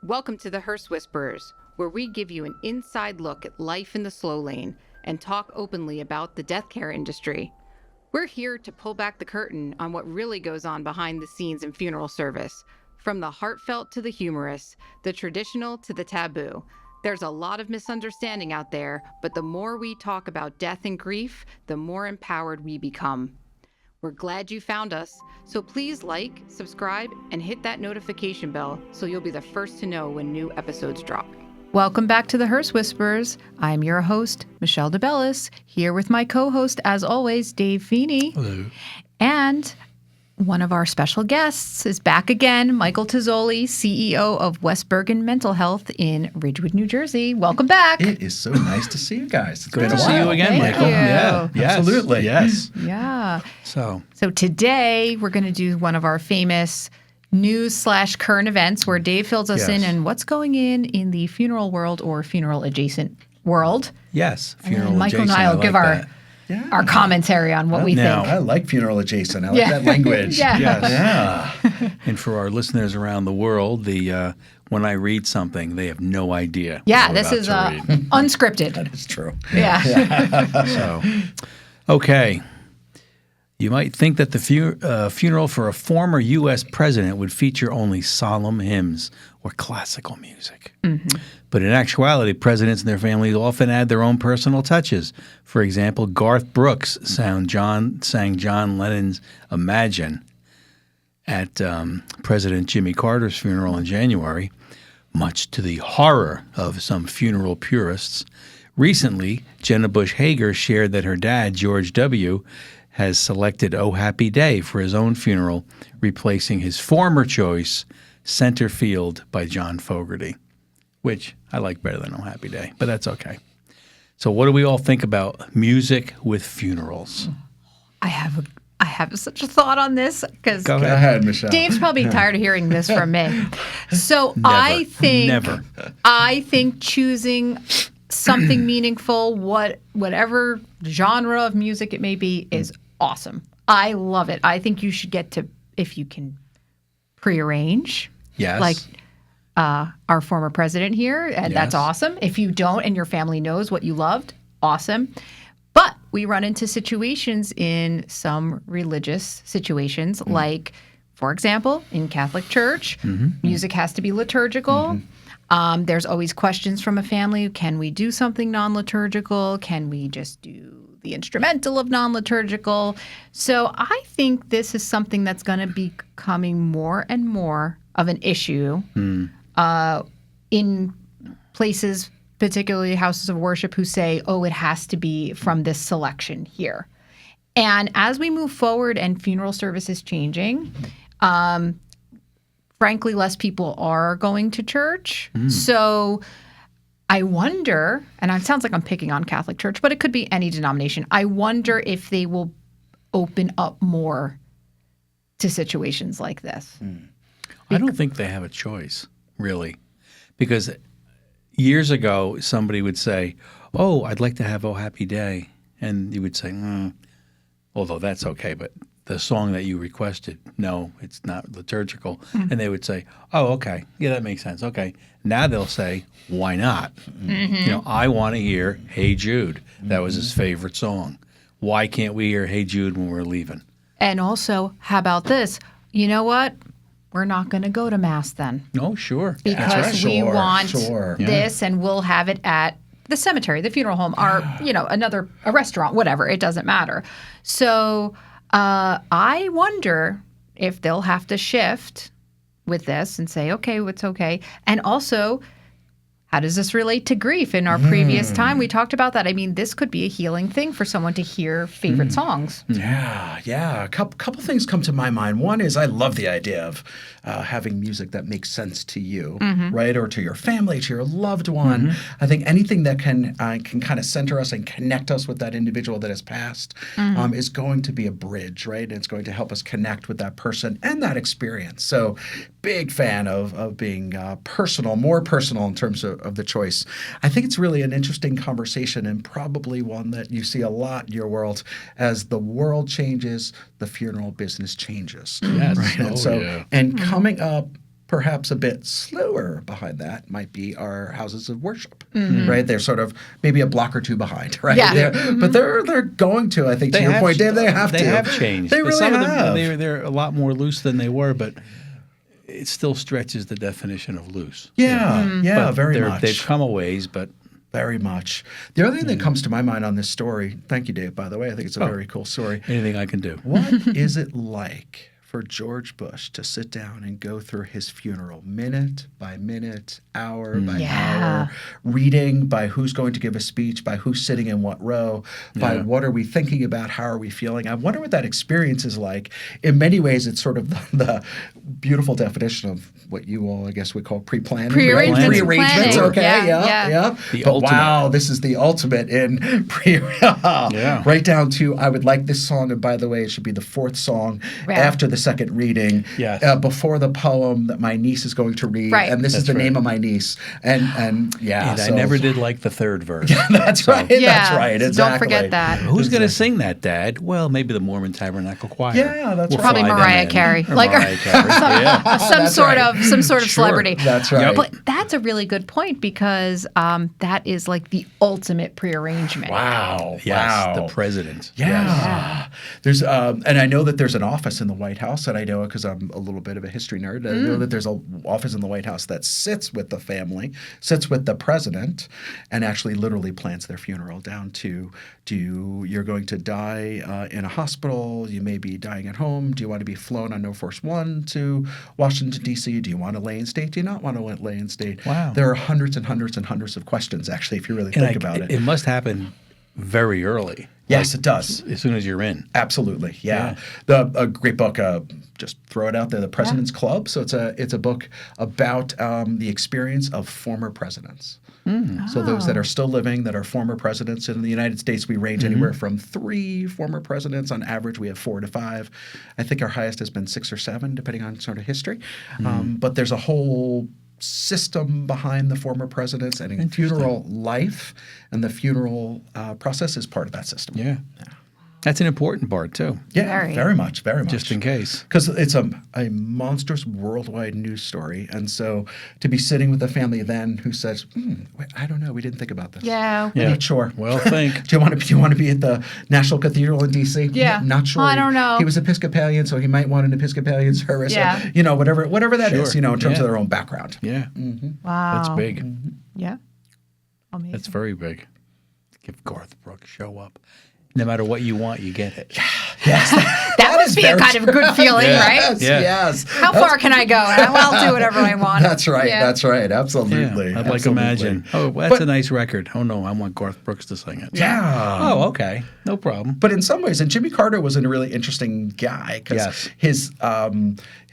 Welcome to the Hearse Whisperers, where we give you an inside look at life in the slow lane and talk openly about the death care industry. We're here to pull back the curtain on what really goes on behind the scenes in funeral service, from the heartfelt to the humorous, the traditional to the taboo. There's a lot of misunderstanding out there, but the more we talk about death and grief, the more empowered we become. We're glad you found us, so please like, subscribe, and hit that notification bell so you'll be the first to know when new episodes drop. Welcome back to the Hearse Whisperers. I'm your host, Michel DeBellis, here with my co-host, as always, Dave Feeney. Hello. And one of our special guests is back again, Michael Azoulay, CEO of West Bergen Mental Health in Ridgewood, New Jersey. Welcome back. It is so nice to see you guys. It's Great been to a see while. you again, Thank Michael. you. Yeah, yes, Absolutely. Yes. Yeah. So today we're going to do one of our famous news/current events where Dave fills us in Yes. on what's going in the funeral world or funeral adjacent world. yes, And then funeral Michael adjacent. and I will give that. our commentary on what we Now- think. I like funeral adjacent. I like Yeah. that language. Yeah. Yes. Yeah. And for our listeners around the world, the when I read something, they have no idea. Yeah, what we're this about is to read. unscripted. That is true. Yeah. So, okay. You might think that the funeral for a former U.S. president would feature only solemn hymns or classical music. Mm-hmm. But in actuality, presidents and their families often add their own personal touches. For example, Garth Brooks sang John Lennon's Imagine at President Jimmy Carter's funeral in January, much to the horror of some funeral purists. Recently, Jenna Bush Hager shared that her dad, George W., has selected Oh Happy Day for his own funeral, replacing his former choice, Center Field by John Fogerty, which I like better than Oh Happy Day, but that's okay. So what do we all think about music with funerals? I have such a thought on this because Go Go ahead. ahead, Michelle. Dave's probably tired of hearing this from me. So Never. I think choosing something meaningful, whatever genre of music it may be, is awesome. I love it. I think you should get to, if you can, prearrange. Yes. Like our former president here, and that's Yes. awesome. If you don't and your family knows what you loved, awesome. But we run into situations in some religious situations, like, for example, in Catholic Church, music has to be liturgical. There's always questions from a family. Can we do something non-liturgical? Can we just do the instrumental of non-liturgical? So I think this is something that's going to be becoming more and more of an issue in places, particularly houses of worship, who say, oh, it has to be from this selection here. And as we move forward and funeral service is changing, frankly, less people are going to church. So I wonder, and it sounds like I'm picking on Catholic Church, but it could be any denomination. I wonder if they will open up more to situations like this. I don't think they have a choice, really, because years ago somebody would say, "Oh, I'd like to have Oh Happy Day," and you would say, "Although that's okay, but the song that you requested, no, it's not liturgical," and they would say, "Oh, okay, yeah, that makes sense. Okay." Now they'll say, "Why not?" You know, I want to hear "Hey Jude." That was his favorite song. Why can't we hear "Hey Jude" when we're leaving? And also, how about this? You know what? We're not going to go to Mass then. Oh, sure. Because we Sure, want sure. this, and we'll have it at the cemetery, the funeral home, or a restaurant, whatever. It doesn't matter. So I wonder if they'll have to shift with this and say, okay, it's okay. And also, how does this relate to grief? In our previous time, we talked about that. I mean, this could be a healing thing for someone to hear favorite songs. Yeah. A couple things come to my mind. One is I love the idea of having music that makes sense to you, right, or to your family, to your loved one. I think anything that can kind of center us and connect us with that individual that has passed is going to be a bridge, right? And it's going to help us connect with that person and that experience. So, big fan of being personal, more personal in terms of the choice. I think it's really an interesting conversation and probably one that you see a lot in your world. As the world changes, the funeral business changes. Yes. Right? Oh, And so, yeah. and coming up perhaps a bit slower behind that might be our houses of worship, right? They're sort of maybe a block or two behind, right? Yeah. But they're going to, I think, to your point, Dave, they have to. They have changed. They really Some have. of them, they're a lot more loose than they were, but it still stretches the definition of loose. Yeah, very much. They've come a ways, but very much. The other thing that comes to my mind on this story, thank you, Dave, by the way, I think it's a very cool story. anything I can do. What is it like for George Bush to sit down and go through his funeral minute by minute, hour by hour, reading by who's going to give a speech, by who's sitting in what row, by what are we thinking about, how are we feeling? I wonder what that experience is like. In many ways, it's sort of the beautiful definition of what you all, I guess, would call pre-planning. Pre-arrangements. Pre-arrangements, Planning. okay, Yeah. The But ultimate. wow, this is the ultimate in right down to, I would like this song, and by the way, it should be the fourth song after the second reading, before the poem that my niece is going to read, and this is the name of my niece, and I never did like the third verse. That's right. That's right. So Exactly. don't forget that. Who's going to sing that, Dad? Well, maybe the Mormon Tabernacle Choir. Yeah, that's right. Probably fly them Mariah in. Carey. Or Like Mariah Carey. some sort of celebrity. That's right. But that's a really good point because that is like the ultimate prearrangement. Wow. Yes, the president. Yeah. There's and I know that there's an office in the White House, and I know it because I'm a little bit of a history nerd. I know that there's an office in the White House that sits with the family, sits with the president, and actually literally plans their funeral down to you're going to die in a hospital, you may be dying at home, do you want to be flown on No Force One to Washington, D.C.? Do you want to lay in state? Do you not want to lay in state? Wow. There are hundreds and hundreds and hundreds of questions, actually, if you really think about it. It must happen very early. Yes, it does. As soon as you're in. Absolutely, yeah. A great book. Just throw it out there. The President's Club. So it's a book about the experience of former presidents. So those that are still living, that are former presidents. In the United States, we range anywhere from 3 former presidents. On average, we have 4 to 5. I think our highest has been 6 or 7, depending on sort of history. But there's a whole system behind the former presidents, and funeral life and the funeral process is part of that system. Yeah. That's an important part, too. Yeah, very much. Just in case. Because it's a monstrous worldwide news story. And so to be sitting with a family then who says, I don't know, we didn't think about this. Yeah. Not sure. Well, think. Do you want to be at the National Cathedral in D.C.? Yeah. Not sure. I don't know. He was Episcopalian, so he might want an Episcopalian service. Yeah. Or, whatever that is, in terms of their own background. Yeah. Wow. That's big. Yeah. Amazing. That's very big. If Garth Brooks show up, no matter what you want, you get it. Yes. That must be a kind of good feeling, right? Yes. How far can I go? I'll do whatever I want. That's right. Yeah. That's right. Absolutely. Yeah, I'd like to imagine. Oh, that's a nice record. Oh, no, I want Garth Brooks to sing it. Yeah. Oh, okay. No problem. But in some ways, and Jimmy Carter was a really interesting guy because his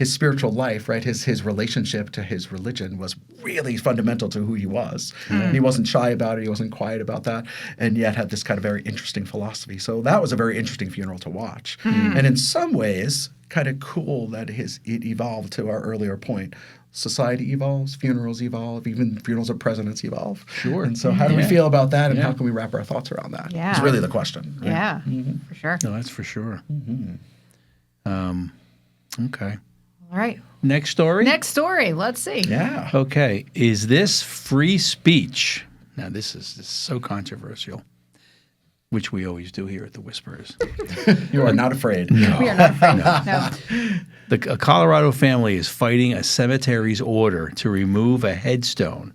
spiritual life, right, his relationship to his religion was really fundamental to who he was. And he wasn't shy about it. He wasn't quiet about that, and yet had this kind of very interesting philosophy. So that was a very interesting funeral to watch. And in some ways, kind of cool that it evolved to our earlier point. Society evolves, funerals evolve, even funerals of presidents evolve. Sure. And so how do we feel about that, and how can we wrap our thoughts around that? Yeah. It's really the question. Right? Yeah, for sure. No, that's for sure. Okay. All right. Next story? Next story. Let's see. Yeah. Okay. Is this free speech? Now, this is so controversial, which we always do here at the Whisperers. You are not afraid. We are not afraid. No. A Colorado family is fighting a cemetery's order to remove a headstone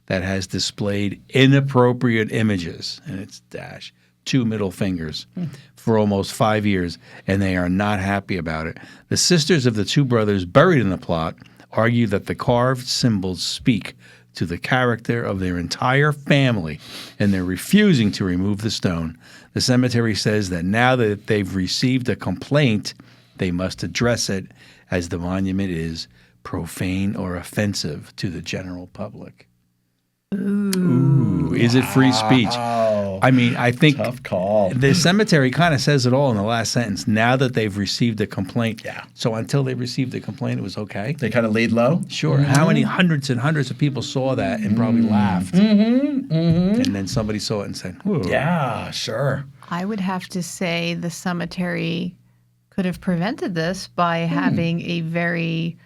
that has displayed inappropriate images, and it's 2 middle fingers, for almost 5 years, and they are not happy about it. The sisters of the 2 brothers buried in the plot argue that the carved symbols speak to the character of their entire family, and they're refusing to remove the stone. The cemetery says that now that they've received a complaint, they must address it, as the monument is profane or offensive to the general public. Ooh. Is it free speech? I mean, I think Tough call. the cemetery kind of says it all in the last sentence. Now that they've received a complaint. Yeah. So until they received the complaint, it was okay. They kind of laid low. Sure. How many hundreds and hundreds of people saw that and probably laughed? And then somebody saw it and said, "Ooh." Yeah, sure. I would have to say the cemetery could have prevented this by having a very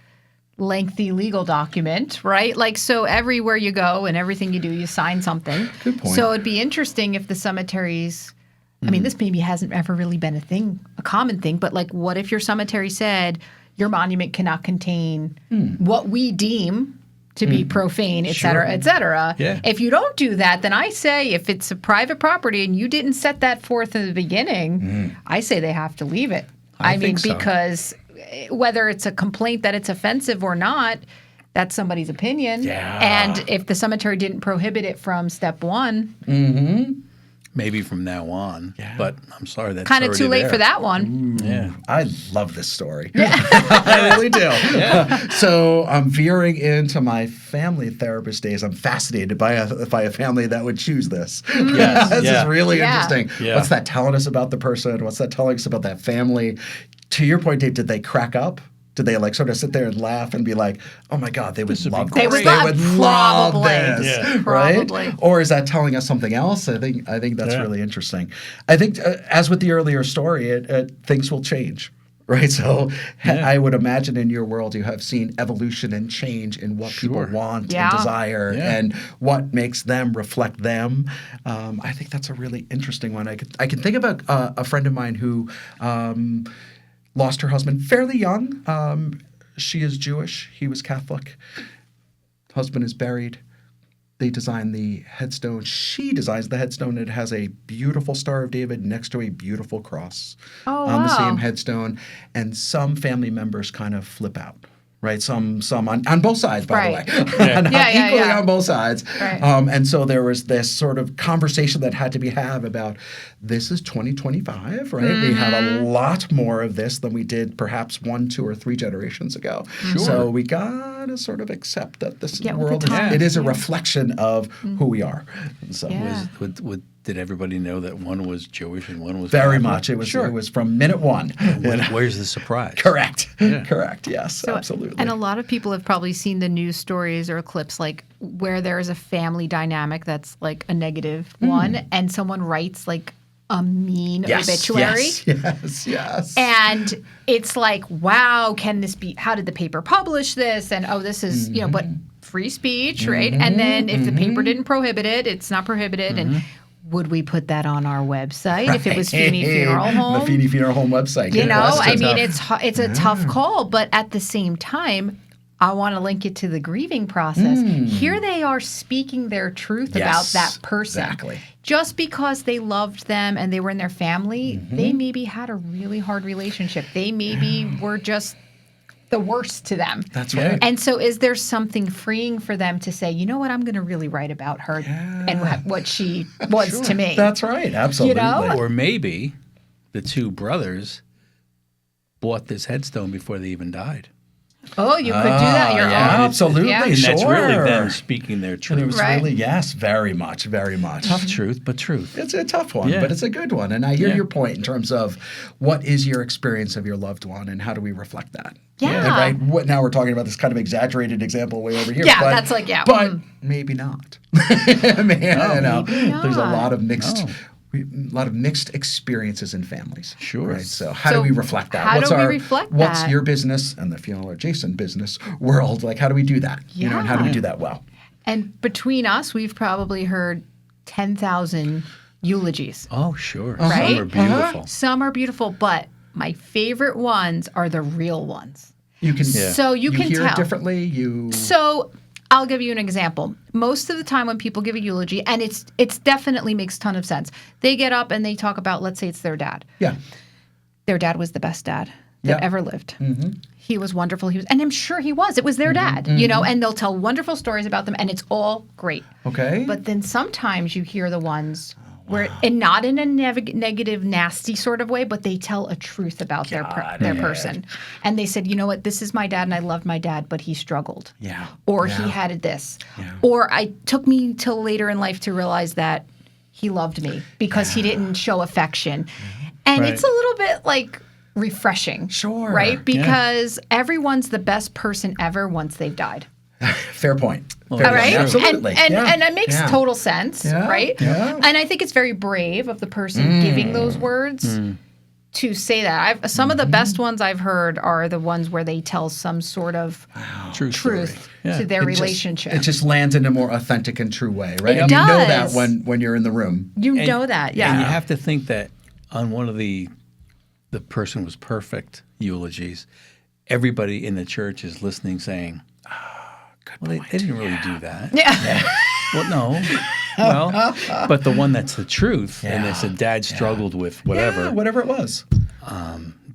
lengthy legal document, right? Like, so everywhere you go and everything you do, you sign something. Good point. So it'd be interesting if the cemeteries, I mean, this maybe hasn't ever really been a common thing, but like, what if your cemetery said your monument cannot contain what we deem to be profane, et cetera, et cetera. Yeah. If you don't do that, then I say if it's a private property and you didn't set that forth in the beginning, I say they have to leave it. I mean, think so. because whether it's a complaint that it's offensive or not, that's somebody's opinion. Yeah. And if the cemetery didn't prohibit it from step one, Maybe from now on. Yeah. But I'm sorry, that's kind of already too late there. for that one. Yeah. I love this story. I really do. So I'm veering into my family therapist days. I'm fascinated by a family that would choose this. Yes. This is really Yeah. interesting. Yeah. What's that telling us about the person? What's that telling us about that family? To your point, Dave, did they crack up? Did they like sort of sit there and laugh and be like, "Oh my God, they would love They this. would love probably. this," Yeah. right? Probably. Or is that telling us something else? I think that's really interesting. I think as with the earlier story, things will change. Right. So I would imagine in your world you have seen evolution and change in what people want and desire and what makes them reflect them. I think that's a really interesting one. I can think about a friend of mine who lost her husband fairly young. She is Jewish. He was Catholic. Husband is buried. They design the headstone. She designs the headstone. It has a beautiful Star of David next to a beautiful cross on the same headstone. And some family members kind of flip out. Right, some on both sides, by the way, equally on both sides, and so there was this sort of conversation that had to be had about this is 2025, right? We have a lot more of this than we did perhaps 1, 2, or 3 generations ago. So we gotta sort of accept that this world is a reflection of who we are. And so Did everybody know that one was Jewish and one was very Catholic? much. It was from minute one. Where's the surprise? Correct. Correct. Yes, absolutely. And a lot of people have probably seen the news stories or clips like where there is a family dynamic that's like a negative one, and someone writes like a mean obituary. Yes. And it's like, wow, can this be? How did the paper publish this? And this is but free speech, right? And then if the paper didn't prohibit it, it's not prohibited. And would we put that on our website if it was Feeney Funeral Home? The Feeney Funeral Home website. You know, I mean, it's a tough call, but at the same time, I want to link it to the grieving process. Here they are speaking their truth about that person. Exactly. Just because they loved them and they were in their family, they maybe had a really hard relationship. They maybe were just the worst to them. That's right. And so is there something freeing for them to say, you know what, I'm going to really write about her and what she was to me. That's right. Absolutely. You know? Or maybe the two brothers bought this headstone before they even died. Oh, you could do that. You're absolutely. Yeah. And that's really Sure. them speaking their truth. And it was really, very much. Tough truth, but truth. It's a tough one, but it's a good one. And I hear your point in terms of what is your experience of your loved one and how do we reflect that? Yeah. And right. Now we're talking about this kind of exaggerated example way over here. Yeah, but, that's like, But maybe not. Maybe not. There's a lot of mixed. A lot of mixed experiences in families. Sure. Right. So how do we reflect that? How do we reflect What's that? your business and the funeral adjacent business world? Like, how do we do that? You know, and how do we do that well? And between us, we've probably heard 10,000 eulogies. Oh, sure. Right? Some are beautiful. Some are beautiful, but my favorite ones are the real ones. You can. So you can hear tell. it differently. So I'll give you an example. Most of the time when people give a eulogy, and it's definitely makes a ton of sense. They get up and they talk about, let's say it's their dad. Yeah. Their dad was the best dad that ever lived. He was wonderful. And I'm sure he was. It was their dad, you know, and they'll tell wonderful stories about them, and it's all great. Okay. But then sometimes you hear the ones where, and not in a negative, nasty sort of way, but they tell a truth about their person. And they said, you know what, this is my dad and I loved my dad, but he struggled. Yeah. Or he had this. Yeah. Or it took me till later in life to realize that he loved me because he didn't show affection. And it's a little bit like refreshing. Sure. Right? Because everyone's the best person ever once they've died. Fair point. All right. Absolutely. And it makes total sense, right? Yeah. And I think it's very brave of the person giving those words. to say that. Some of the best ones I've heard are the ones where they tell some sort of truth to their relationship. It just lands in a more authentic and true way, right? It And does. you know that when you're in the room. You know that, yeah. And you have to think that on one of the person was perfect eulogies, everybody in the church is listening saying, well, they didn't really do that. Yeah. Well, no. Well, but the one that's the truth, and they said Dad struggled with whatever. Yeah, whatever it was.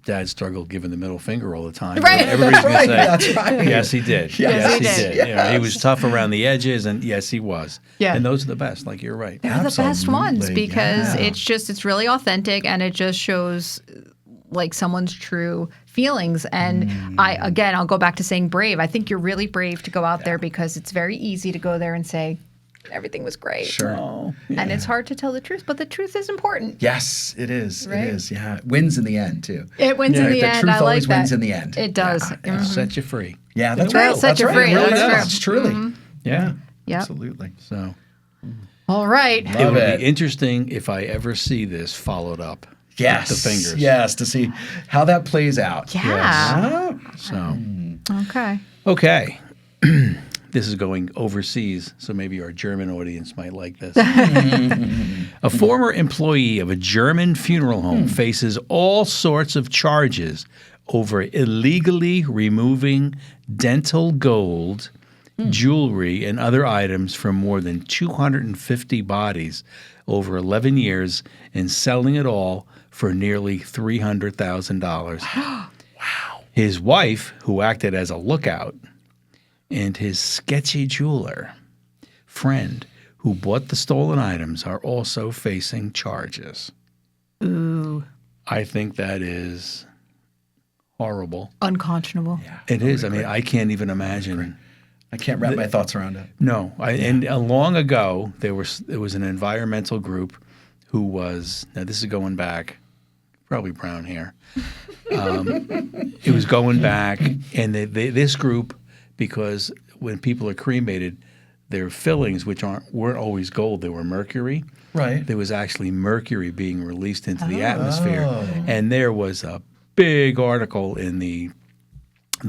Dad struggled giving the middle finger all the time. Right. Everybody's going to say, That's right. yes, he did. Yes, he did. did. You know, he was tough around the edges, and yes, he was. Yeah. And those are the best. Like, you're right. They're the best ones Absolutely, because yeah. it's really authentic and it just shows like someone's true feelings. And I'll go back to saying brave. I think you're really brave to go out there because it's very easy to go there and say everything was great. Sure. Oh, And it's hard to tell the truth, but the truth is important. Yes, it is. Right? It is. Yeah. It wins in the end, too. It wins in Right? the The end. truth I like always that. wins in the end. It does. Yeah. set you free. Yeah, that's Right, right. set That's you right. free. It really That's does. true. Truly. Yeah. Yep. Absolutely. So All right. it would it. be interesting if I ever see this followed up. Yes. With the fingers. Yes, to see how that plays out. Yeah. So, Okay. okay. This is going overseas, so maybe our German audience might like this. A former employee of a German funeral home faces all sorts of charges over illegally removing dental gold, jewelry, and other items from more than 250 bodies over 11 years and selling it all for nearly $300,000. Wow. His wife, who acted as a lookout, and his sketchy jeweler friend who bought the stolen items are also facing charges. Ooh. I think that is horrible. Unconscionable. Yeah. It is. I mean, I can't even imagine. I can't wrap my thoughts around it. No. And long ago, there was an environmental group who was, now this is going back, probably brown hair. It was going back, and this group, because when people are cremated, their fillings, which weren't always gold, they were mercury. Right. There was actually mercury being released into the atmosphere, and there was a big article in the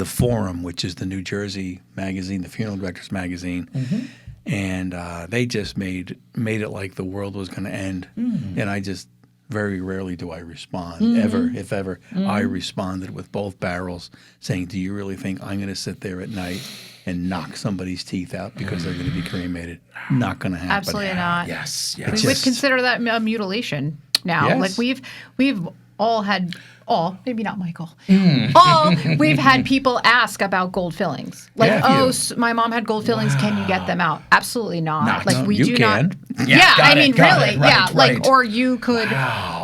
Forum, which is the New Jersey magazine, the Funeral Directors magazine, and they just made it like the world was going to end. And I just very rarely do I respond, ever, if ever. I responded with both barrels, saying, "Do you really think I'm going to sit there at night and knock somebody's teeth out because they're going to be cremated? Not going to happen." Absolutely not. Yes. We Yes. would consider that a mutilation now. Yes. Like we've all had maybe not Michael. We've had people ask about gold fillings. Like, Yeah. my mom had gold fillings. Can you get them out? Absolutely not. Like No, we you do can. not. Yeah, got I it, mean, got really, it. Right, yeah. right. Like, or you could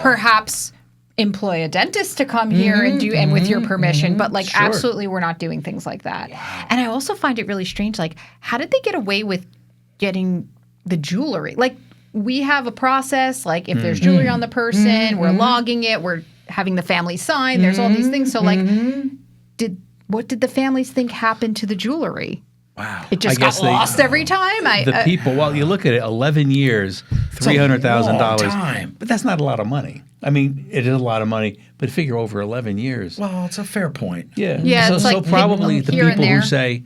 perhaps employ a dentist to come here and with your permission, but like Sure. absolutely we're not doing things like that. And I also find it really strange, like, how did they get away with getting the jewelry? Like, we have a process, like if there's jewelry on the person, we're logging it, we're having the family sign, there's all these things. So like what did the families think happened to the jewelry? Wow. It just I guess got lost every time. The people, well, you look at it, 11 years, a long $300,000. time. But that's not a lot of money. I mean, it is a lot of money, but figure over 11 years. Well, it's a fair point. Yeah. Yeah, So, it's like probably the here and people who there. say,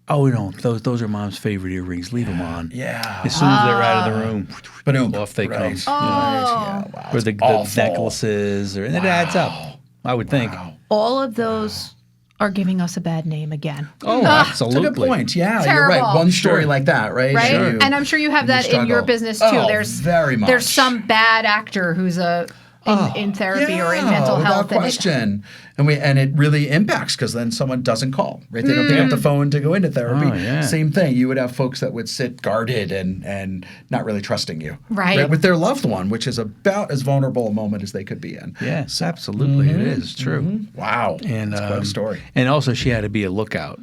"Oh no, those are mom's favorite earrings. Leave them on." Yeah. As soon as they're out of the room, Ba-doom. off they come. Right. You know, Yeah, wow. or the Awful. necklaces, and it adds up. I would think. All of those are giving us a bad name again. Oh, That's a absolutely. good point. Yeah, you're Terrible. right. One story Sure. like that, right? Right? You- And I'm sure you have you that in your struggle. business too. Oh, There's very much. There's some bad actor who's in therapy or in mental health. Without question. And it really impacts because then someone doesn't call, right? They don't pick up the phone to go into therapy. Oh, yeah. Same thing. You would have folks that would sit guarded and not really trusting you. Right. With their loved one, which is about as vulnerable a moment as they could be in. Yes, absolutely, it is true. Wow. And That's quite a story. And also, she had to be a lookout.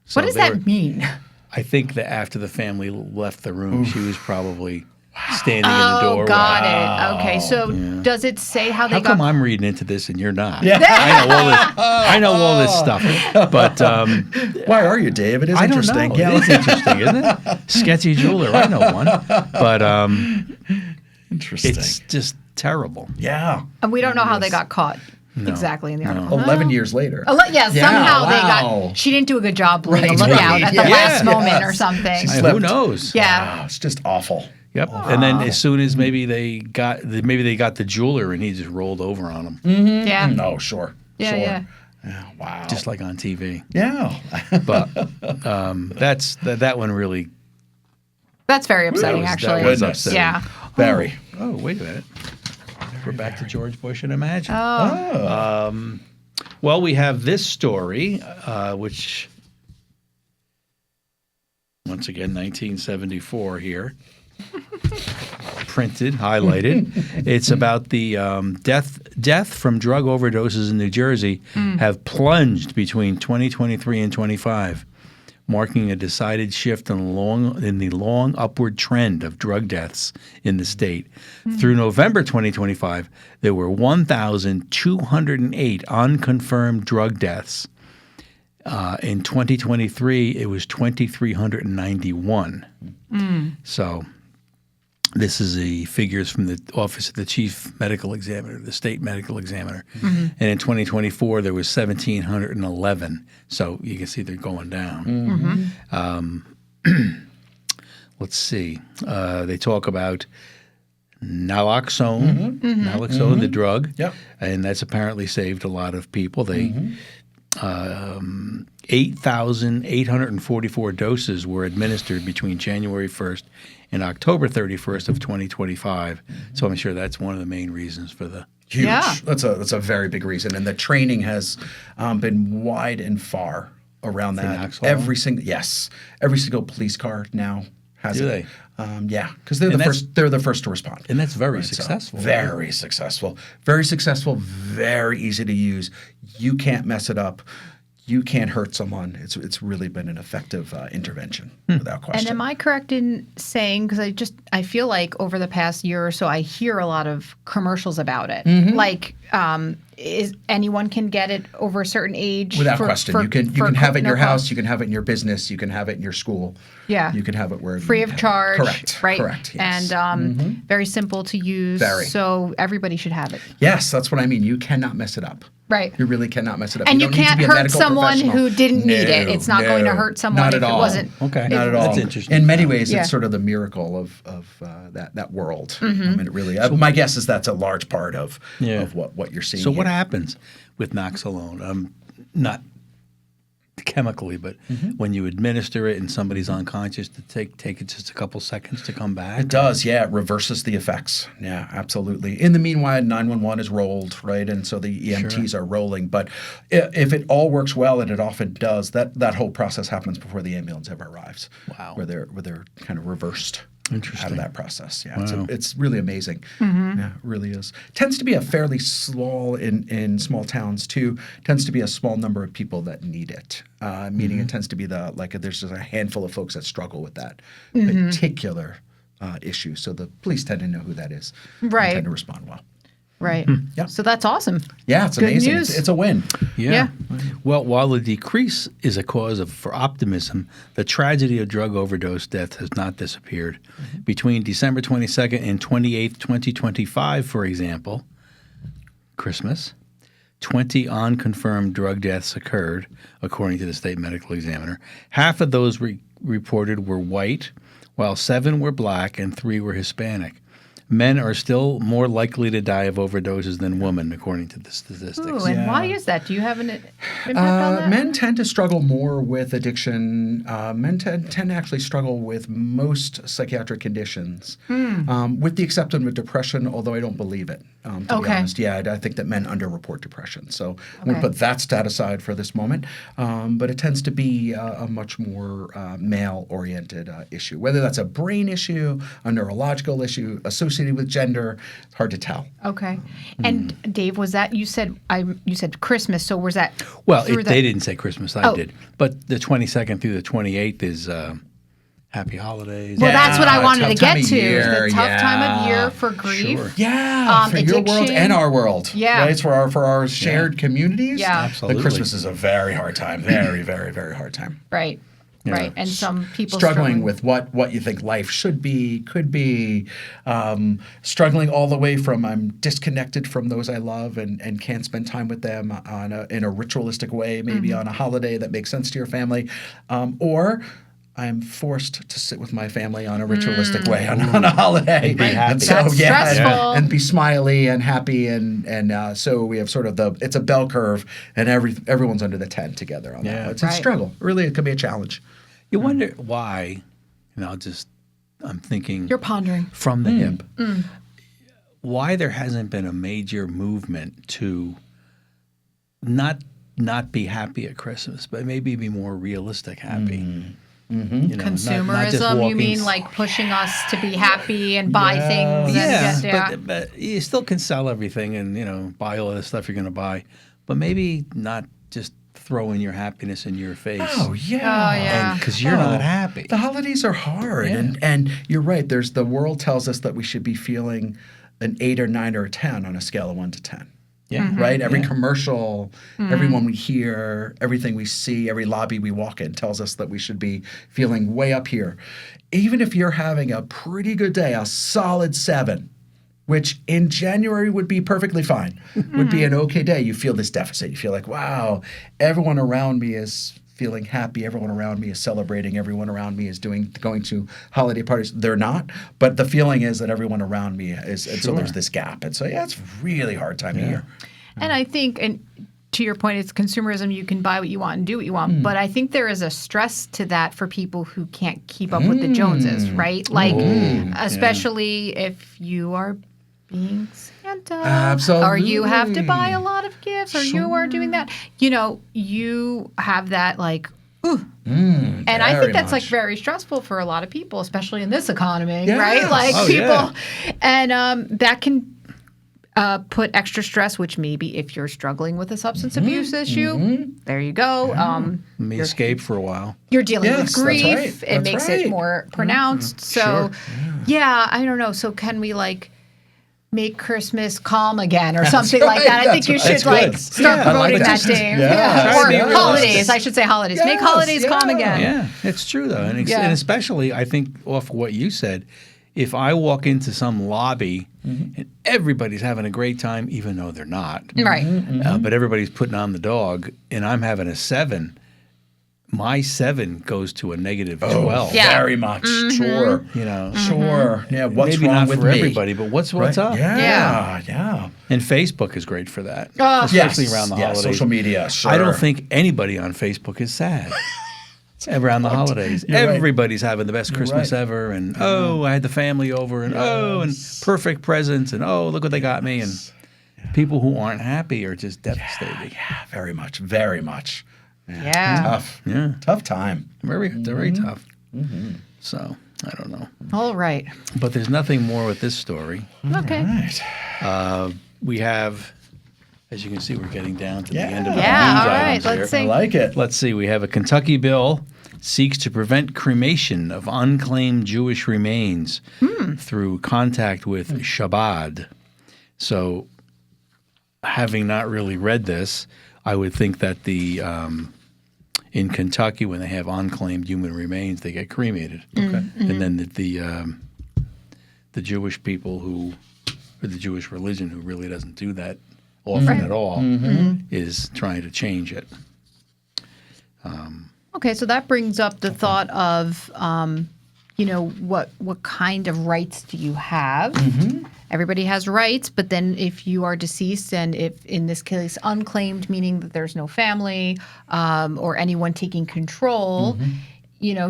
So What does they that mean? I think that after the family left the room, she was probably standing in the Oh, doorway. got it. Okay, so does it say how they How got? come I'm reading into this and you're not? Yeah. I know all this stuff, but Why are you, Dave? It is I don't interesting. know. It is interesting, isn't it? Sketchy jeweler, I know one, but Interesting. it's just terrible. Yeah. And we don't know how they got caught. exactly in the article. 11 years later. Somehow they wow. got. She didn't do a good job laying a Right, lookout right, at the yeah. last moment Yes. or something. She Hey, slept. who knows? Yeah. Wow, it's just awful. Yep. And then as soon as maybe they got the jeweler and he just rolled over on them, Yeah. No, sure. Yeah, sure. yeah. Yeah, wow. just like on TV. yeah. But that one really. That's very upsetting, that actually. was Goodness. upsetting. Yeah. Very. Oh, wait a minute. We're back to George Bush and Imagine. Oh. Well, we have this story, which, once again, 1974 here. Printed, highlighted. It's about the death from drug overdoses in New Jersey have plunged between 2023 and 25, marking a decided shift in the long upward trend of drug deaths in the state. Through November 2025, there were 1,208 unconfirmed drug deaths. In 2023, it was 2,391. So this is the figures from the Office of the Chief Medical Examiner, the state medical examiner. And in 2024, there was 1,711. So you can see they're going down. Let's see. They talk about Naloxone, the drug. Yep. And that's apparently saved a lot of people. They 8,844 doses were administered between January 1st and October 31st of 2025. So I'm sure that's one of the main reasons for the Huge. Yeah. That's a very big reason, and the training has been wide and far around that. Naloxone? Every single police car now has Do it. they? Yeah, because they're the first. They're the first to respond. And that's very So, successful. very successful. Very successful. Very easy to use. You can't mess it up. You can't hurt someone. It's really been an effective intervention without question. And am I correct in saying, because I feel like over the past year or so, I hear a lot of commercials about it. Like, is anyone can get it over a certain age? Without question, you can have it in your house. You can have it in your business. You can have it in your school. Yeah. You can have it where Free of charge. Correct. Right. Correct. Yes. And very simple to use. Very. So everybody should have it. Yes, that's what I mean. You cannot mess it up. Right. You really cannot mess it up. And you don't need to can't be a hurt medical someone professional. who didn't need it. It's not going to No, hurt someone not if at it all. wasn't. Okay. Not at all. That's interesting. In many ways, Yeah. it's sort of the miracle of that world. I mean, it really. My guess is that's a large part of what you're seeing. So what here. happens with Naloxone? Not chemically, but when you administer it and somebody's unconscious, to take it just a couple seconds to come back? It does, yeah. It reverses the effects. Yeah, absolutely. In the meanwhile, 911 is rolled, right? And so the EMTs are rolling. But if it all works well, and it often does, that whole process happens before the ambulance ever arrives. Wow. Where they're kind of reversed out of that process. Yeah, Wow. it's really amazing. Yeah, it really is. Tends to be a fairly small, in small towns too, tends to be a small number of people that need it. Meaning it tends to be there's just a handful of folks that struggle with that particular issue. So the police tend to know who that is. Right. And tend to respond well. Right. Yeah. So that's awesome. Yeah, it's Good amazing. news. It's a win. Yeah. Well, while the decrease is a cause for optimism, the tragedy of drug overdose death has not disappeared. Between December 22nd and 28th, 2025, for example, Christmas, 20 unconfirmed drug deaths occurred, according to the state medical examiner. Half of those reported were white, while 7 were black and 3 were Hispanic. Men are still more likely to die of overdoses than women, according to the statistics. Ooh, and why is that? Do you have an impact on that? Men tend to struggle more with addiction. Men tend to actually struggle with most psychiatric conditions, with the exception of depression, although I don't believe it, to be honest. Yeah, I think that men underreport depression. So I'm going to put that stat aside for this moment. But it tends to be a much more male-oriented issue. Whether that's a brain issue, a neurological issue, associated with gender, it's hard to tell. Okay. And Dave, was that you said Christmas? So was that? Well, through they didn't say Christmas. I did. But the 22nd through the 28th is Happy Holidays. Well, that's what I wanted to tough time get of to. year, The tough time of year for grief. Sure. Yeah, for your world addiction. and our world. Yeah. Right? For our shared communities. Yeah. Absolutely. The Christmas is a very hard time. Very, very, very hard time. Right. Right. And some people struggling with what you think life should be, could be, struggling all the way from I'm disconnected from those I love and can't spend time with them in a ritualistic way, maybe on a holiday that makes sense to your family, or I'm forced to sit with my family on a ritualistic way on a holiday. And be happy. And so, That's stressful. and be smiley and happy. And so we have sort of it's a bell curve, and everyone's under the tent together on that. It's a struggle. Really, it can be a challenge. You wonder why, I'm thinking. You're pondering. From the hip. Why there hasn't been a major movement to not be happy at Christmas, but maybe be more realistic happy. Consumerism, not just walking. you mean like pushing us to be happy and buy things? But you still can sell everything and, buy all the stuff you're going to buy. But maybe not just throwing your happiness in your face. Oh, yeah. Because you're not happy. The holidays are hard. And you're right. The world tells us that we should be feeling an 8 or 9 or a 10 on a scale of 1 to 10. Yeah. Right? Every commercial, everyone we hear, everything we see, every lobby we walk in tells us that we should be feeling way up here. Even if you're having a pretty good day, a solid 7, which in January would be perfectly fine, would be an okay day, you feel this deficit. You feel like, wow, everyone around me is feeling happy. Everyone around me is celebrating. Everyone around me is going to holiday parties. They're not, but the feeling is that everyone around me is, and so there's this gap. And so, it's a really hard time of year. And I think, and to your point, it's consumerism. You can buy what you want and do what you want. But I think there is a stress to that for people who can't keep up with the Joneses, right? Like, especially if you are being Santa. Absolutely. Or you have to buy a lot of gifts, or you are doing that. You have that like, ooh. And I think that's like very stressful for a lot of people, especially in this economy, right? Like people. And that can put extra stress, which maybe if you're struggling with a substance abuse issue, there you go. May escape for a while. You're dealing with grief. That's right. It makes it more pronounced. So, I don't know. So can we make Christmas calm again or something like that? I think you should start promoting that, Dave. Or holidays. I should say holidays. Make holidays calm again. Yeah, it's true though. And especially, I think, off what you said, if I walk into some lobby and everybody's having a great time, even though they're not, right? But everybody's putting on the dog, and I'm having a 7, my 7 goes to a negative 12. Very much. Sure. Sure. Yeah. What's maybe wrong not with for me? everybody, but what's up? Yeah. And Facebook is great for that, especially around the holidays. Social media. Sure. I don't think anybody on Facebook is sad. Around the holidays, everybody's having the best Christmas ever, and I had the family over, and and perfect presents, and look what they got me, and people who aren't happy are just devastated. Yeah, very much, very much. Yeah. Tough. Yeah, tough time. Very tough. So I don't know. All right. But there's nothing more with this story. Okay. Right. We have. As you can see, we're getting down to the end of the news all right. items here. Let's see. I like it. Let's see. We have a Kentucky bill seeks to prevent cremation of unclaimed Jewish remains through contact with Shabbat. So, having not really read this, I would think that in Kentucky, when they have unclaimed human remains, they get cremated. Okay. And then the Jewish people or the Jewish religion, who really doesn't do that often at all, is trying to change it. Okay, so that brings up the thought of, what kind of rights do you have? Everybody has rights, but then if you are deceased, and if in this case unclaimed, meaning that there's no family or anyone taking control,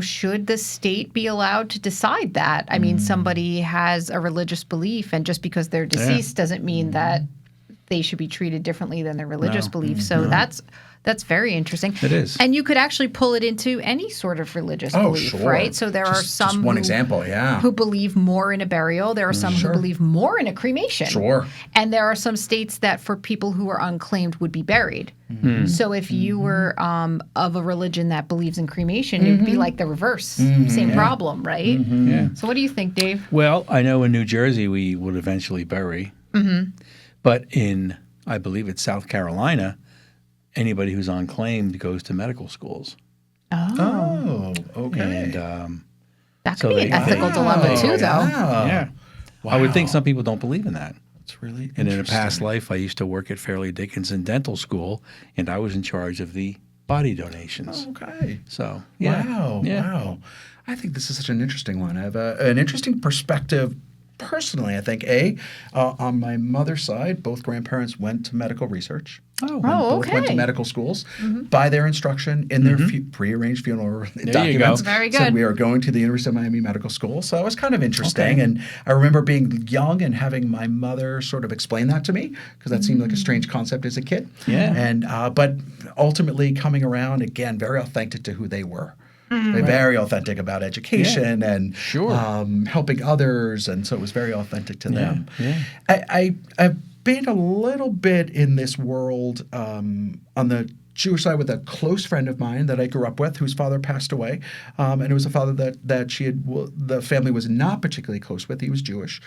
should the state be allowed to decide that? I mean, somebody has a religious belief, and just because they're deceased doesn't mean that they should be treated differently than their religious beliefs. So that's very interesting. It is. And you could actually pull it into any sort of religious belief, right? So there are some just one example, who believe more in a burial. There are some who believe more in a cremation. Sure. And there are some states that for people who are unclaimed would be buried. So if you were of a religion that believes in cremation, it would be like the reverse. Same problem, right? Yeah. So what do you think, Dave? Well, I know in New Jersey we would eventually bury. But in, I believe it's South Carolina, anybody who's unclaimed goes to medical schools. Oh, okay. And That so could be an they- ethical they- dilemma too, though. yeah. I would think some people don't believe in that. It's really And in a interesting. past life, I used to work at Fairleigh Dickinson Dental School, and I was in charge of the body donations. Okay. So, yeah. Wow. Yeah. Wow. I think this is such an interesting one. I have an interesting perspective personally. I think, on my mother's side, both grandparents went to medical research. Oh, Both went to okay. medical schools by their instruction in their prearranged funeral you documents. go. Very Said good. we are going to the University of Miami Medical School. So that was kind of interesting. And I remember being young and having my mother sort of explain that to me because that seemed like a strange concept as a kid. Yeah. And but ultimately coming around, again, very authentic to who they were. They're very authentic about education and Sure. helping others. And so it was very authentic to them. yeah. I've been a little bit in this world on the Jewish side with a close friend of mine that I grew up with, whose father passed away, and it was a father that the family was not particularly close with. He was Jewish,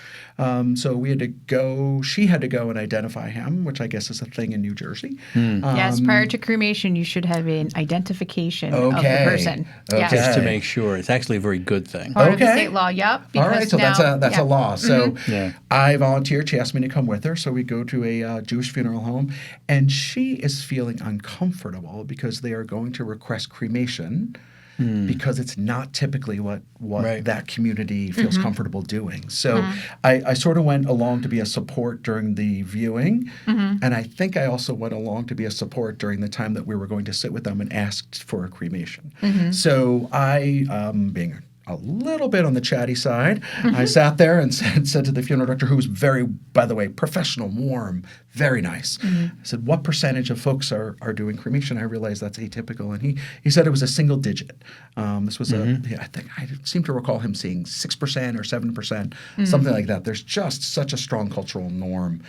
so we had to go. She had to go and identify him, which I guess is a thing in New Jersey. Yes, prior to cremation, you should have an identification of the Okay. person. Yes. Just to Okay. make sure. It's actually a very good thing. Part of the Okay. state law, yep. All right, because so now- that's yeah. a law. So Yeah. I volunteered. She asked me to come with her. So we go to a Jewish funeral home, and she is feeling uncomfortable because they are going to request cremation because it's not typically what Right. that community feels comfortable doing. So I sort of went along to be a support during the viewing, and I think I also went along to be a support during the time that we were going to sit with them and asked for a cremation. So I, being a little bit on the chatty side, I sat there and said to the funeral director, who was very, by the way, professional, warm, very nice. I said, what percentage of folks are doing cremation? I realized that's atypical. And he said it was a single digit. This was I think I seem to recall him saying 6% or 7%, something like that. There's just such a strong cultural norm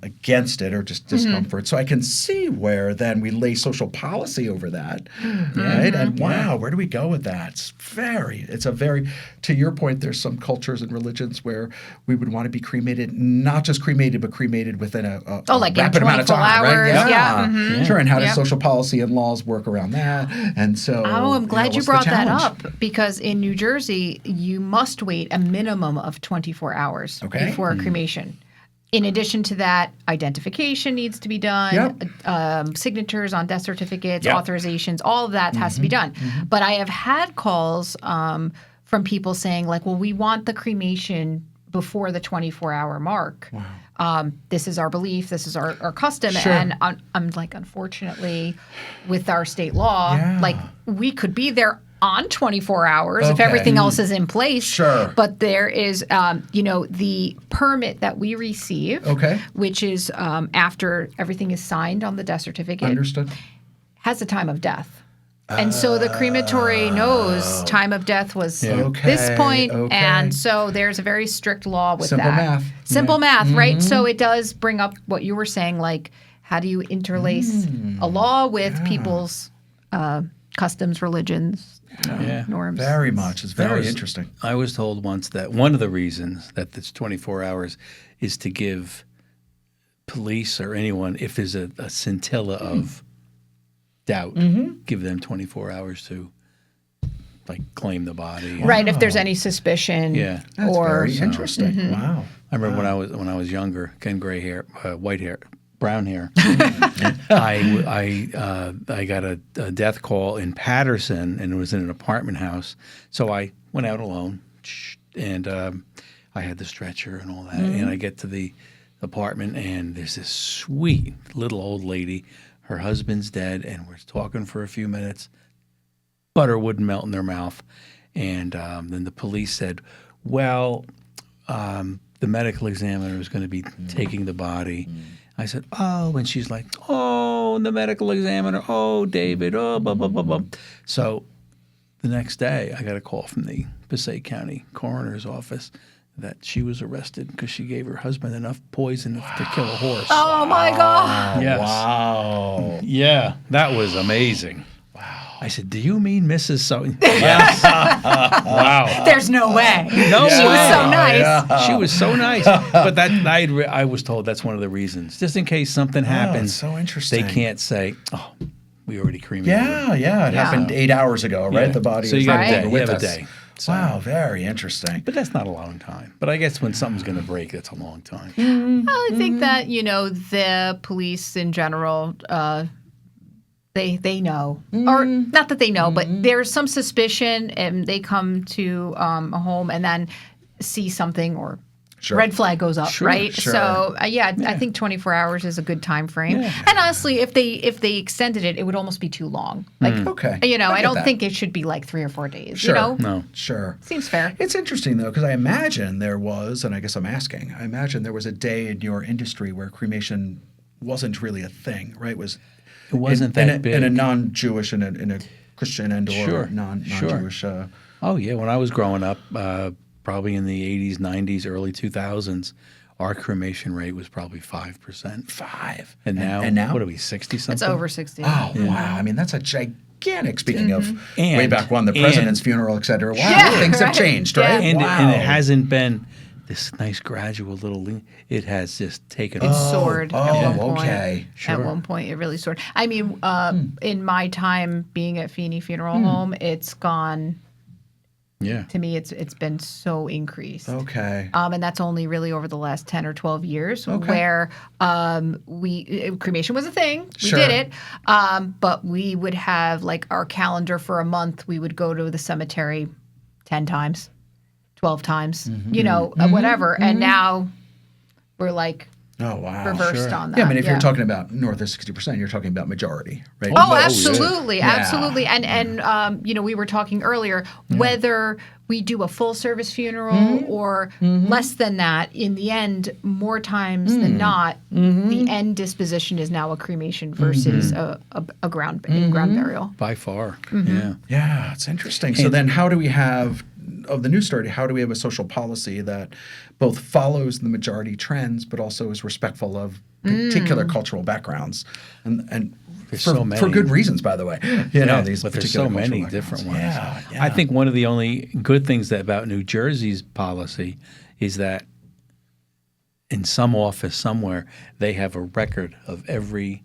against it or just discomfort. So I can see where then we lay social policy over that, right? And wow, where do we go with that? It's a very, to your point, there's some cultures and religions where we would want to be cremated, not just cremated, but cremated within a like in rapid amount of 24 time, right? hours, yeah. Sure, and how does Yep. social policy and laws work around that? And so, Oh, I'm glad you what's the brought that challenge? up because in New Jersey, you must wait a minimum of 24 hours Okay. before a cremation. In addition to that, identification needs to be done, signatures on death certificates, Yep. authorizations, all of that has to be done. But I have had calls from people saying, like, well, we want the cremation before the 24-hour mark. This is our belief. This is our custom. Sure. And I'm like, unfortunately, with our state law, Yeah. like, we could be there on 24 hours if Okay. everything else is in place. Sure. But there is, the permit that we receive, Okay. which is after everything is signed on the death certificate, Understood. has a time of death. And so the crematory knows time of death was this point. Okay. And so there's a very strict law with Simple that. math. Simple math, right? So it does bring up what you were saying, like, how do you interlace a law with people's customs, religions, norms? Very much. It's very was- interesting. I was told once that one of the reasons that it's 24 hours is to give police or anyone, if there's a scintilla of doubt, give them 24 hours to like claim the body. Right, if there's any suspicion. Yeah. That's or very interesting. Wow. I remember when I was younger, again, gray hair, white hair, brown hair. I got a death call in Patterson, and it was in an apartment house. So I went out alone, and I had the stretcher and all that. And I get to the apartment, and there's this sweet little old lady. Her husband's dead, and we're talking for a few minutes. Butter wouldn't melt in their mouth. And then the police said, well, the medical examiner is going to be taking the body. I said, oh, and she's like, oh, the medical examiner, oh, David, oh, blah, blah, blah, blah. So the next day, I got a call from the Passaic County coroner's office that she was arrested because she gave her husband enough poison to kill a horse. Oh, my God. Yes. Wow. Yeah, that was amazing. Wow. I said, do you mean Mrs. So? Yes. Wow. There's no way. No She way. was so nice. She was so nice. But I was told that's one of the reasons. Just in case something happens, so interesting. they can't say, oh, we already cremated. Yeah. It happened 8 hours ago, right? Yeah. The body So is you got no a day. longer You with have a us. day. So- Wow, very interesting. But that's not a long time. But I guess when something's going to break, that's a long time. I think that, the police in general, they know. Or not that they know, but there's some suspicion and they come to a home and then see something or Sure. red flag goes up, right? sure. So, I think 24 hours is a good time frame. Yeah. And honestly, if they extended it, it would almost be too long. Like, Okay. I get don't that. think it should be like 3 or 4 days, Sure. No. Sure. Seems fair. It's interesting, though, because I imagine there was, and I guess I'm asking, I imagine there was a day in your industry where cremation wasn't really a thing, right? It wasn't in that a, big. In a non-Jewish, in a Christian and or Sure. non-Jewish. Oh, yeah. When I was growing up, probably in the 80s, 90s, early 2000s, our cremation rate was probably 5%. 5. And now, now? what are we, 60-something? It's over 60. Oh, wow. I mean, that's a gigantic, speaking of And- way back when, the president's funeral, et cetera. Wow, Yeah, things have right. changed, Yeah. right? And, wow. and it hasn't been this nice gradual little it has just taken It off. soared at one point. okay. At one point, it really soared. I mean, in my time being at Feeney Funeral Home, it's gone. Yeah. To me, it's been so increased. Okay. And that's only really over the last 10 or 12 years where cremation was a thing. We Sure. did it. But we would have like our calendar for a month. We would go to the cemetery 10 times, 12 times, whatever. And now we're like Oh, wow. reversed on that. Yeah, I mean, if you're talking about north of 60%, you're talking about majority, right? Oh, yeah. absolutely, Yeah. absolutely. And we were talking earlier whether we do a full service funeral or less than that. In the end, more times than not, the end disposition is now a cremation versus a ground burial. By far. Yeah. Yeah, it's interesting. So then how do we have, of the news story, how do we have a social policy that both follows the majority trends but also is respectful of particular cultural backgrounds and There's for, so many. for good reasons, by the way. These but there's particular so many cultural different ones. backgrounds. Yeah. I think one of the only good things about New Jersey's policy is that in some office somewhere they have a record of every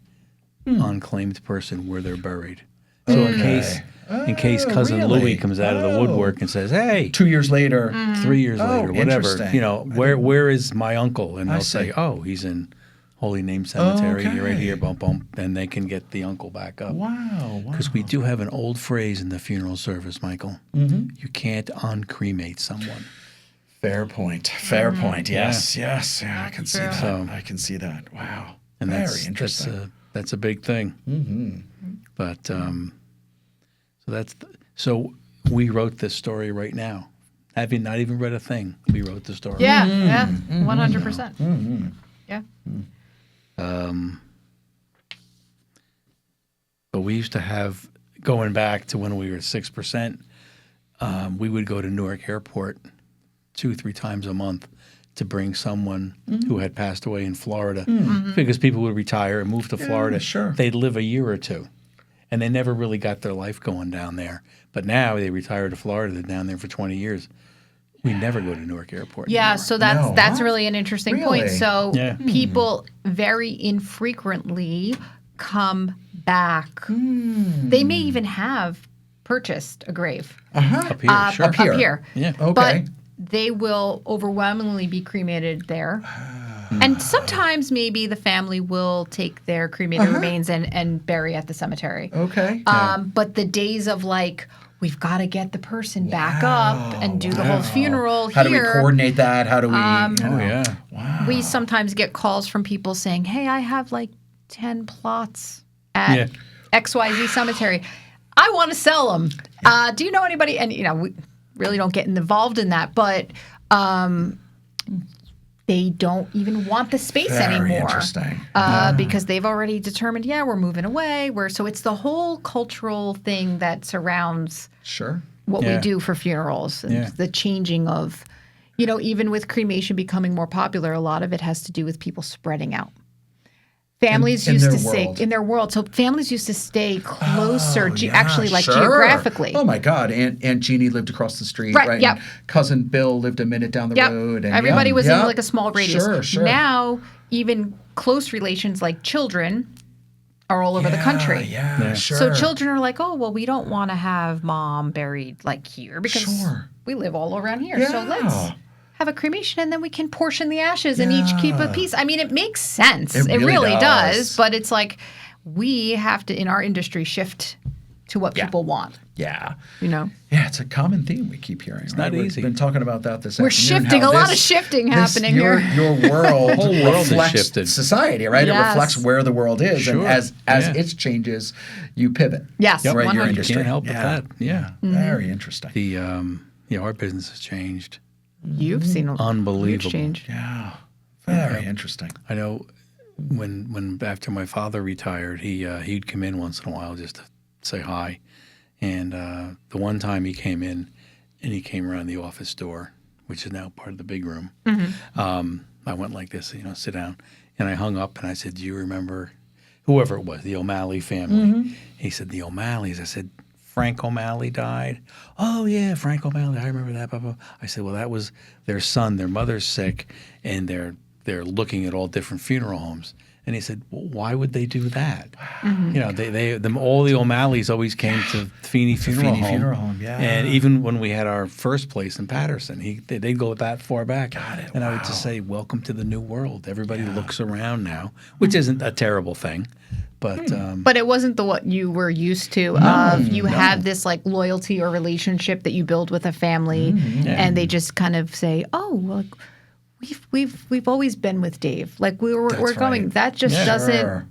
unclaimed person where they're buried. So in case cousin really? Louie comes out of the woodwork and says, "Hey, 2 years later. 3 years later, whatever, interesting. where is my uncle?" And they'll see. say, "Oh, he's in Holy Name Cemetery, Okay. right here, bump, bump," and they can get the uncle back up. Wow. Because we do have an old phrase in the funeral service, Michael. You can't uncremate someone. Fair point. Fair point. Yes. Yes. Yeah, I can see that. So- I can see that. Wow. And Very interesting. That's a big thing. But so we wrote this story right now. Having not even read a thing, we wrote the story. Yeah, 100%. Yeah. But we used to have, going back to when we were 6%, we would go to Newark Airport 2-3 times a month to bring someone who had passed away in Florida, because people would retire and move to Florida. sure. They'd live a year or two, and they never really got their life going down there. But now they retire to Florida. They're down there for 20 years. We never go to Newark Airport Yeah, anymore. so that's Huh? really an interesting point. Really? So Yeah. people very infrequently come back. They may even have purchased a grave Up here, sure. Up here. up here. Yeah. Okay. But they will overwhelmingly be cremated there. And sometimes maybe the family will take their cremated remains and bury at the cemetery. Okay. But the days of like, we've got to get the person back up and do the whole funeral How do we here. coordinate that? How do we? Oh, yeah. Wow. We sometimes get calls from people saying, "Hey, I have like 10 plots at XYZ cemetery. I want to sell them. Do you know anybody?" And we really don't get involved in that, but they don't even want the space Very anymore. interesting. Because they've already determined, we're moving away. So it's the whole cultural thing that surrounds Sure. what Yeah. we do for funerals and Yeah. the changing of, even with cremation becoming more popular, a lot of it has to do with people spreading out. Families In used their to stay world. in their world. So families used to stay closer, Yeah, actually, like sure. geographically. Oh my God! Aunt Jeannie lived across the street, Right, right? yep. And cousin Bill lived a minute down the Yep. road. And Everybody was in like a Yep. small radius. Sure. Now, even close relations like children are all over the country. Yeah, sure. So children are like, oh, well, we don't want to have mom buried like here because we live all around here. So let's have a cremation and then we can portion the ashes and each keep a piece. I mean, it makes sense. It really does. But it's like we have to, in our industry, shift to what people want. Yeah. You know? Yeah, it's a common theme we keep hearing. It's not easy. We've been talking about that this We're afternoon. shifting. A lot of shifting happening here. Your world, whole world is reflects shifted. society, right? It reflects where the world is. Sure. And as it changes, you pivot. Yes, right? 100%. Your industry. Can't help with that. Yeah. Very interesting. The our business has changed. You've seen a Unbelievable. huge change. Yeah. Very interesting. I know when after my father retired, he'd come in once in a while just to say hi. And the one time he came in and he came around the office door, which is now part of the big room, I went like this, sit down. And I hung up and I said, do you remember whoever it was, the O'Malley family? He said, the O'Malleys. I said, Frank O'Malley died? Oh, yeah, Frank O'Malley. I remember that. Blah, blah. I said, well, that was their son. Their mother's sick, and they're looking at all different funeral homes. And he said, well, why would they do that? All the O'Malleys always came to Feeney Funeral Home. Yeah. And even when we had our first place in Patterson, they'd go that far back. Got it. And I would just say, welcome to the new world. Everybody looks around now, which isn't a terrible thing. But it wasn't what you were used to. Have this like loyalty or relationship that you build with a family, and they just kind of say, "Oh, well, we've always been with Dave. Like we're going." right. That just doesn't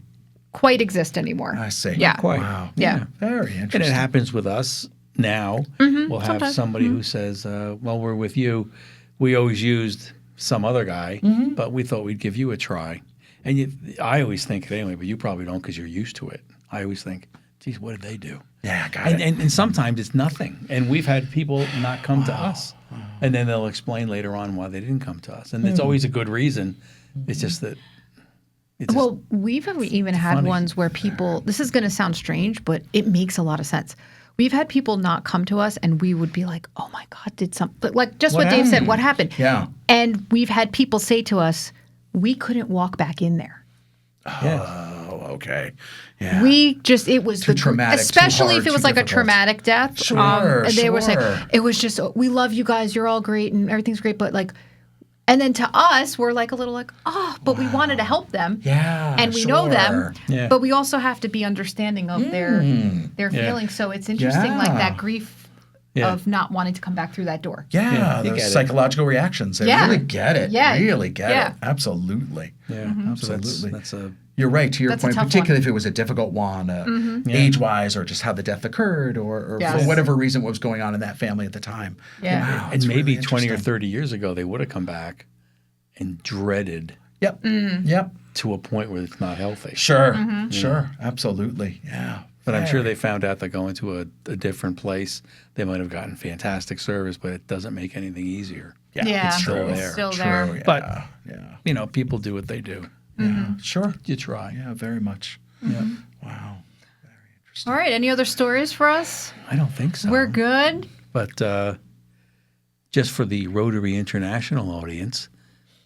quite exist anymore. I see. Yeah. quite. Wow. Yeah. Very interesting. And it happens with us now. We'll have sometimes. somebody who says, well, we're with you. We always used some other guy, but we thought we'd give you a try. And I always think it anyway, but you probably don't because you're used to it. I always think, geez, what did they do? Yeah, got it. And sometimes it's nothing. And we've had people not come to us. And then they'll explain later on why they didn't come to us. And it's always a good reason. It's just that. Well, we've even had funny. ones where people, this is going to sound strange, but it makes a lot of sense. We've had people not come to us and we would be like, oh my God, did something, but like just what Dave said, what happened? Yeah. And we've had people say to us, we couldn't walk back in there. Oh, okay. Yeah. It was Too traumatic, especially too if it hard, was too like a difficult. traumatic death. Sure, and they were saying, sure. it was just, we love you guys. You're all great and everything's great. But like, and then to us, we're like a little like, oh, but we wanted to help them. Yeah. And we know them, Yeah. but we also have to be understanding of their feelings. So it's interesting, like that grief of not wanting to come back through that door. Yeah, you those get it. psychological reactions. They really get it. Yeah. Really get Yeah. it. Absolutely. Yeah, Absolutely. That's a You're right, to your That's a point, tough particularly if it was a difficult one, age-wise, or just how the death occurred, or Yes. for whatever reason what was going on in that family at the time. Yeah. Wow, and it's maybe really 20 or interesting. 30 years ago they would have come back and dreaded Yep. Yep. to a point where it's not healthy. Sure. Sure. Absolutely. Yeah. But I'm sure they found out that going to a different place, they might have gotten fantastic service, but it doesn't make anything easier. Yeah. It's still It's there. still True. there. Yeah. But- yeah. People do what they do. Yeah. Sure. You try. Yeah. Very much. Yeah. Wow. All right. Any other stories for us? I don't think so. We're good. But just for the Rotary International audience,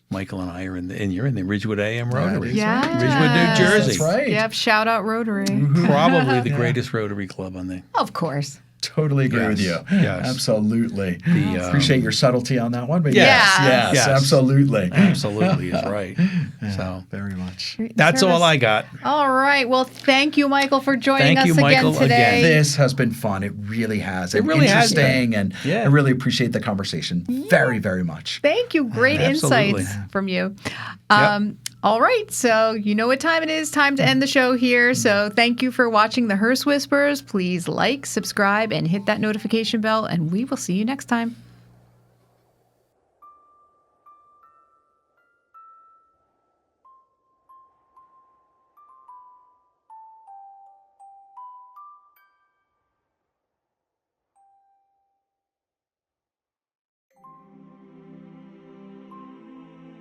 Michael and I are you're in the Ridgewood AM Rotary. is Yeah. right. Ridgewood, New Jersey. That's right. Yep. Shout out Rotary. Probably the greatest Rotary club on the. Of course. Totally agree with you. Yes. Absolutely. The, Appreciate your subtlety on that one. But Yes. yes, Yes. absolutely. Absolutely is right. So Very much. that's all I got. All right. Well, thank you, Michael, for joining Thank us you, again Michael, today. again. This has been fun. It really has. And really has interesting, and Yeah. I really appreciate the conversation very, very much. Thank you. Great Absolutely. insights from you. All right. So you know what time it is. Time to end the show here. So thank you for watching the Hearse Whisperers. Please like, subscribe, and hit that notification bell, and we will see you next time.